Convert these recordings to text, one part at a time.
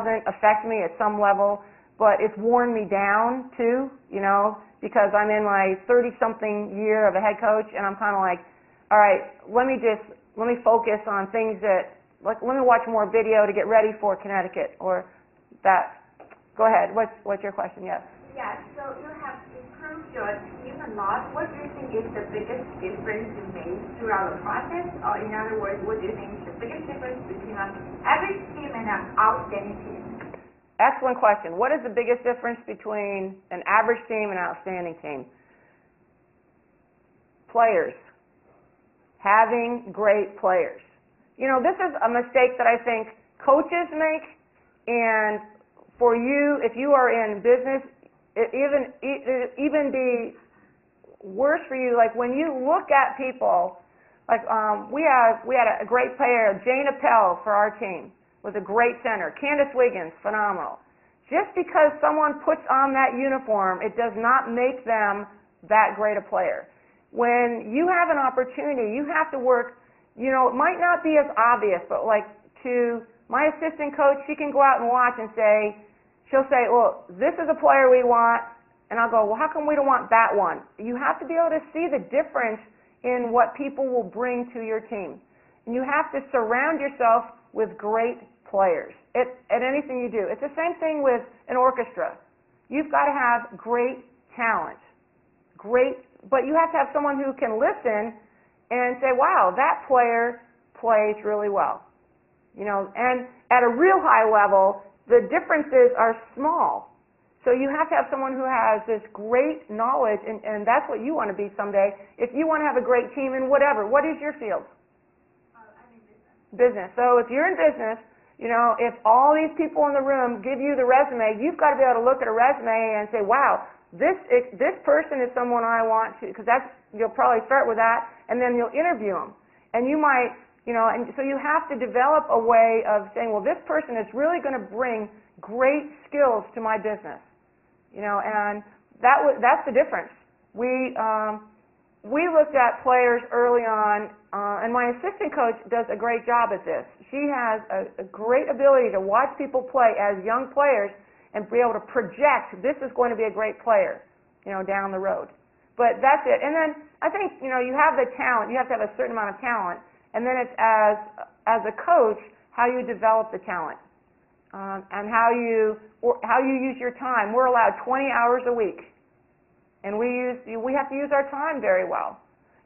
doesn't affect me at some level, but it's worn me down too, you know, because I'm in my 30-something year of a head coach, and I'm kind of like, all right, let me focus on things that, like, let me watch more video to get ready for Connecticut, or that. Go ahead. What's your question? Yes. Yeah. So you have improved your team a lot. What do you think is the biggest difference you made throughout the process? Or in other words, what do you think is the biggest difference between an average team and an outstanding team? Excellent question. What is the biggest difference between an average team and an outstanding team? Players. Having great players. You know, this is a mistake that I think coaches make, and for you, if you are in business, it even be worse for you. Like when you look at people, like we had a great player, Jane Appel, for our team, was a great center. Candace Wiggins, phenomenal. Just because someone puts on that uniform, it does not make them that great a player. When you have an opportunity, you have to work. You know, it might not be as obvious, but like to my assistant coach, she can go out and watch and say, she'll say, well, this is a player we want, and I'll go, well, how come we don't want that one? You have to be able to see the difference in what people will bring to your team. And you have to surround yourself with great players at anything you do. It's the same thing with an orchestra. You've got to have great talent, but you have to have someone who can listen and say, wow, that player plays really well. You know, and at a real high level, the differences are small. So you have to have someone who has this great knowledge, and that's what you want to be someday. If you want to have a great team in whatever, what is your field? I'm in business. Business. So if you're in business, you know, if all these people in the room give you the resume, you've got to be able to look at a resume and say, wow, this person is someone I want to, because you'll probably start with that, and then you'll interview them. And you might, you know, and so you have to develop a way of saying, well, this person is really going to bring great skills to my business, you know, and that's the difference. We looked at players early on, and my assistant coach does a great job at this. She has a great ability to watch people play as young players and be able to project this is going to be a great player, you know, down the road. But that's it. And then I think, you know, you have the talent. You have to have a certain amount of talent. And then it's as a coach, how you develop the talent, and how you use your time. We're allowed 20 hours a week, and we have to use our time very well.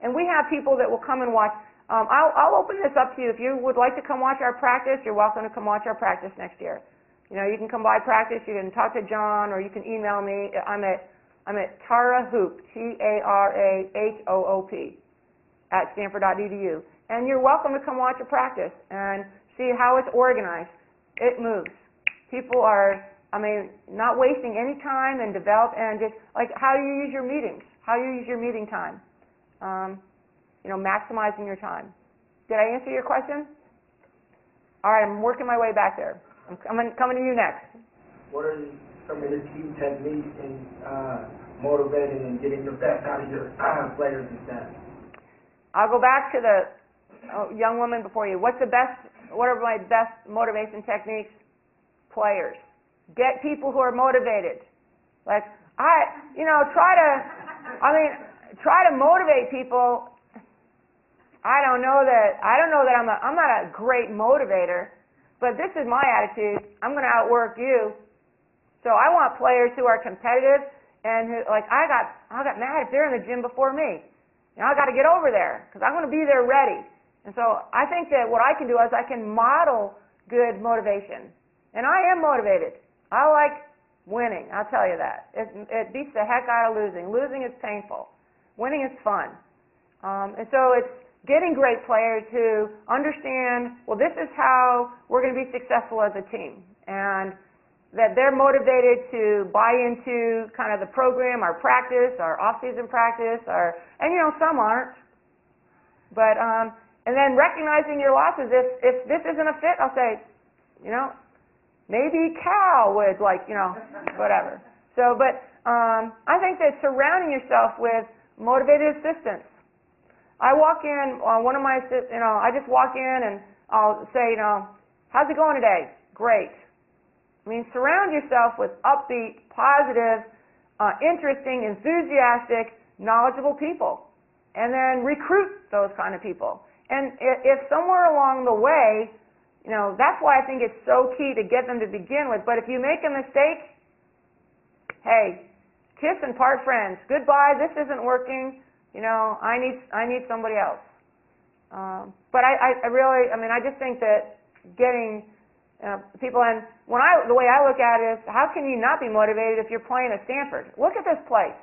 And we have people that will come and watch. I'll open this up to you. If you would like to come watch our practice, you're welcome to come watch our practice next year. You know, you can come by practice. You can talk to John, or you can email me. I'm at Tara Hoop, TARAHOOP, at Stanford.edu. And you're welcome to come watch a practice and see how it's organized. It moves. People are, not wasting any time and just like how you use your meetings, how you use your meeting time. You know, maximizing your time. Did I answer your question? All right, I'm working my way back there. I'm coming to you next. What are some of the key techniques in motivating and getting the best out of your players and staff? I'll go back to the young woman before you. What are my best motivation techniques? Players. Get people who are motivated. Like, try to motivate people. I don't know that I'm not a great motivator, but this is my attitude. I'm going to outwork you. So I want players who are competitive and who, like, I got mad if they're in the gym before me. You know, I got to get over there because I'm going to be there ready. And so I think that what I can do is I can model good motivation. And I am motivated. I like winning, I'll tell you that. It beats the heck out of losing. Losing is painful. Winning is fun. And so it's getting great players who understand, well, this is how we're going to be successful as a team. And that they're motivated to buy into kind of the program, our practice, our off-season practice, and some aren't. But, and then recognizing your losses. If this isn't a fit, I'll say, maybe Cal would whatever. So, but I think that surrounding yourself with motivated assistants. I walk in, one of my, I just walk in and I'll say, how's it going today? Great. I mean, surround yourself with upbeat, positive, interesting, enthusiastic, knowledgeable people. And then recruit those kind of people. And if somewhere along the way, that's why I think it's so key to get them to begin with. But if you make a mistake, hey, kiss and part friends. Goodbye, this isn't working. I need somebody else. But I really, I just think that getting people, and the way I look at it is, how can you not be motivated if you're playing at Stanford? Look at this place.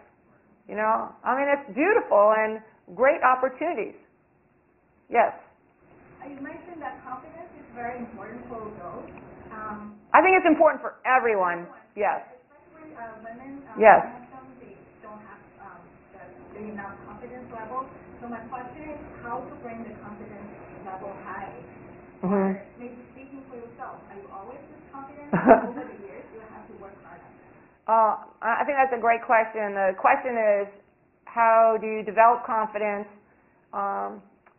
It's beautiful and great opportunities. Yes? You mentioned that confidence is very important for girls. I think it's important for everyone. Yes. Especially women. Yes. They don't have the enough confidence level. So my question is, how to bring the confidence level high? Mm-hmm. Or maybe speaking for yourself, are you always this confident? Over the years, you have to work hard on that. I think that's a great question. The question is, how do you develop confidence,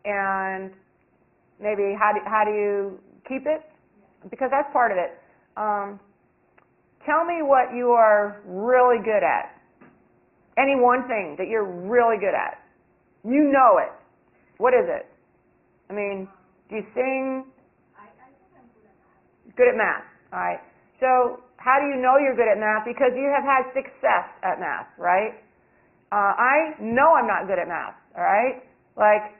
and maybe how do you keep it? Because that's part of it. Tell me what you are really good at. Any one thing that you're really good at. You know it. What is it? Do you sing? I think I'm good at that. Good at math. All right. So how do you know you're good at math? Because you have had success at math, right? I know I'm not good at math, all right? Like,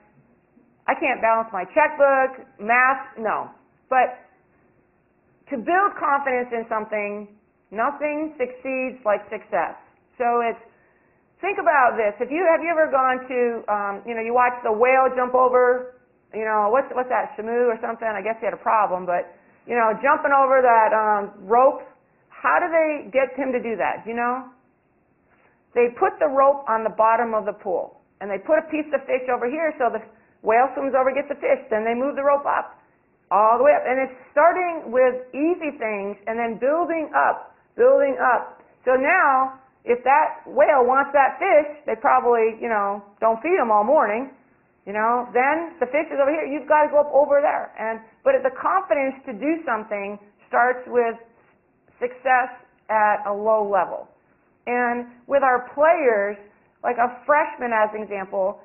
I can't balance my checkbook, math, no. But to build confidence in something, nothing succeeds like success. So think about this. Have you ever gone to, you watch the whale jump over, what's that, Shamu or something? I guess he had a problem, but, jumping over that rope. How do they get him to do that? Do you know? They put the rope on the bottom of the pool, and they put a piece of fish over here so the whale swims over, gets the fish. Then they move the rope up, all the way up. And it's starting with easy things and then building up. So now, if that whale wants that fish, they probably, don't feed him all morning. Then the fish is over here. You've got to go up over there. But the confidence to do something starts with success at a low level. And with our players, like a freshman as an example,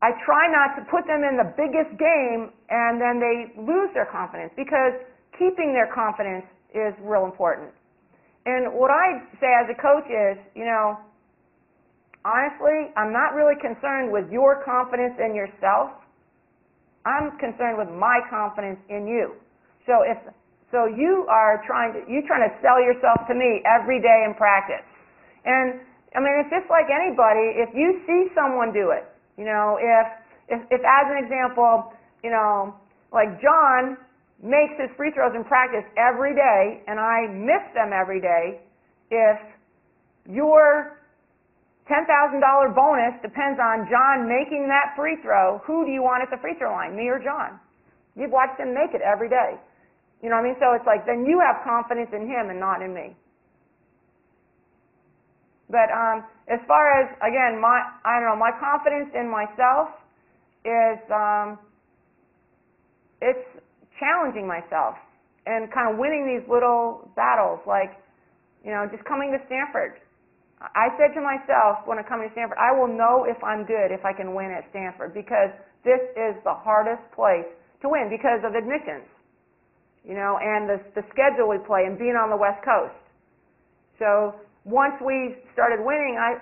I try not to put them in the biggest game and then they lose their confidence, because keeping their confidence is real important. And what I say as a coach is, honestly, I'm not really concerned with your confidence in yourself. I'm concerned with my confidence in you. So you are trying to sell yourself to me every day in practice. And it's just like anybody. If you see someone do it, if as an example, like John makes his free throws in practice every day, and I miss them every day, if your $10,000 bonus depends on John making that free throw, who do you want at the free throw line, me or John? You've watched him make it every day. So it's like, then you have confidence in him and not in me. But as far as, again, my confidence in myself is, it's challenging myself and kind of winning these little battles, like, just coming to Stanford. I said to myself when I come to Stanford, I will know if I'm good if I can win at Stanford, because this is the hardest place to win because of admissions, and the schedule we play and being on the West Coast. So once we started winning, I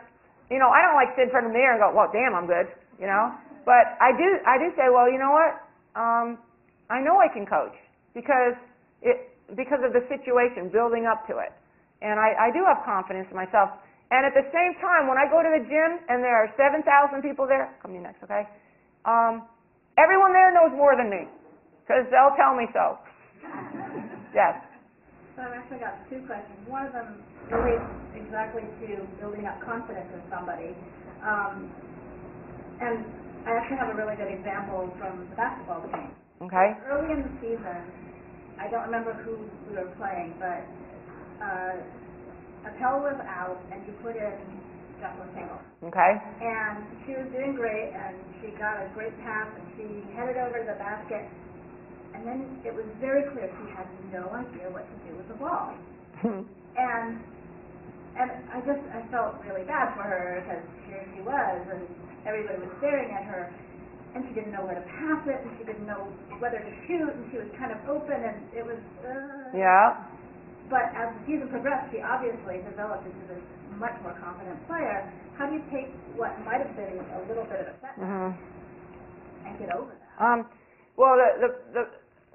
don't like sit in front of the mirror and go, well, damn, I'm good, But I do say, well, you know what? I know I can coach because of the situation, building up to it. And I do have confidence in myself. And at the same time, when I go to the gym and there are 7,000 people there, come to you next, okay? Everyone there knows more than me because they'll tell me so. Yes. So I've actually got two questions. One of them relates exactly to building up confidence in somebody. And I actually have a really good example from the basketball team. Okay. Early in the season, I don't remember who we were playing, but Appel was out, and you put in Jacqueline Tingle. Okay. And she was doing great, and she got a great pass, and she headed over to the basket. And then it was very clear she had no idea what to do with the ball. And I felt really bad for her because here she was, and everybody was staring at her, and she didn't know where to pass it, and she didn't know whether to shoot, and she was kind of open, and it was. Yeah. But as the season progressed, she obviously developed into this much more confident player. How do you take what might have been a little bit of a setback and get over that? Well,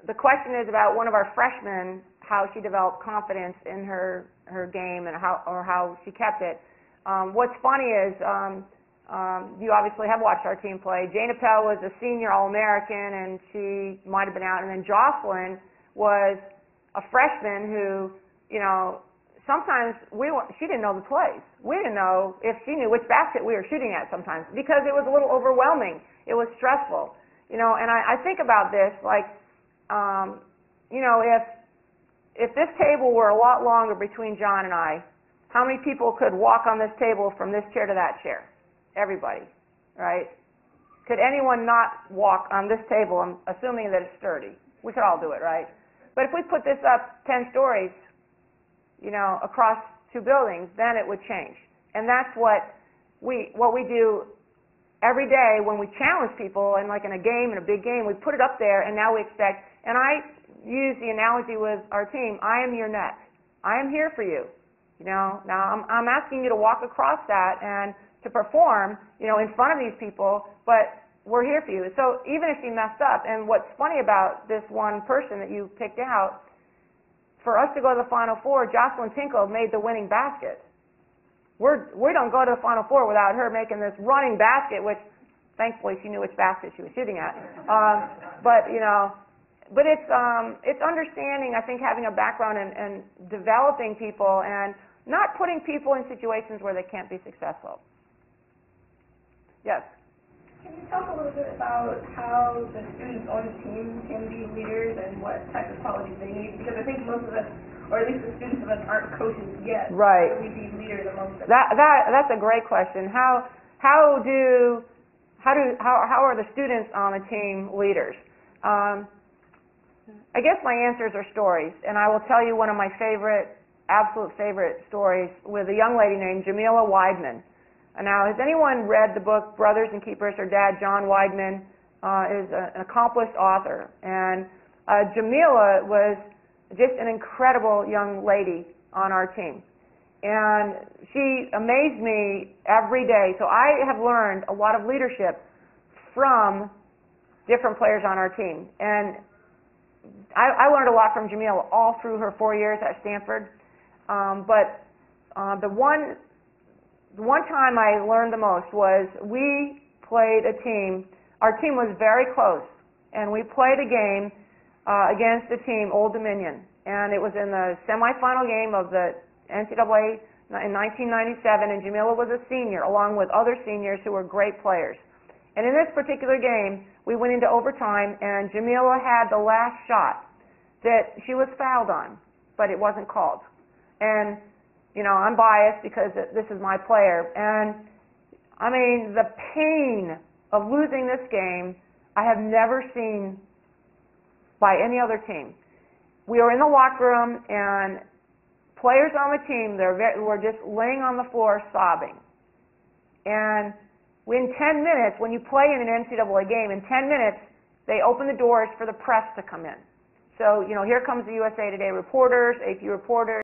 the question is about one of our freshmen, how she developed confidence in her game and how she kept it. What's funny is you obviously have watched our team play. Jane Appel was a senior All-American, and she might have been out. And then Jocelyn was a freshman who, sometimes she didn't know the plays. We didn't know if she knew which basket we were shooting at sometimes because it was a little overwhelming. It was stressful. And I think about this like, if this table were a lot longer between John and I, how many people could walk on this table from this chair to that chair? Everybody, right? Could anyone not walk on this table, assuming that it's sturdy? We could all do it, right? But if we put this up 10 stories, across 2 buildings, then it would change. And that's what we do every day when we challenge people, and like in a game, in a big game, we put it up there, and now we expect, and I use the analogy with our team, I am your net. I am here for you. Now I'm asking you to walk across that and to perform, in front of these people, but we're here for you. So even if you messed up, and what's funny about this one person that you picked out, for us to go to the Final Four, Jocelyn Tinkle made the winning basket. We don't go to the Final Four without her making this running basket, which thankfully she knew which basket she was shooting at. But it's understanding, I think, having a background and developing people and not putting people in situations where they can't be successful. Yes? Can you talk a little bit about how the students on the team can be leaders and what type of qualities they need? Because I think most of us, or at least the students of us, aren't coaches yet. Right. So we be leaders amongst them. That's a great question. How are the students on the team leaders? I guess my answers are stories, and I will tell you one of my absolute favorite stories with a young lady named Jamila Weidman. Now, has anyone read the book Brothers and Keepers? Her dad, John Weidman, is an accomplished author. And Jamila was just an incredible young lady on our team. And she amazed me every day. So I have learned a lot of leadership from different players on our team. And I learned a lot from Jamila all through her 4 years at Stanford. But the one time I learned the most was we played a team. Our team was very close, and we played a game against the team, Old Dominion, and it was in the semifinal game of the NCAA in 1997, and Jamila was a senior, along with other seniors who were great players. And in this particular game, we went into overtime, and Jamila had the last shot that she was fouled on, but it wasn't called. And I'm biased because this is my player. And, I mean, the pain of losing this game I have never seen by any other team. We were in the locker room, and players on the team were just laying on the floor sobbing. And in 10 minutes, when you play in an NCAA game, in 10 minutes, they open the doors for the press to come in. So, here comes the USA Today reporters, AP reporters,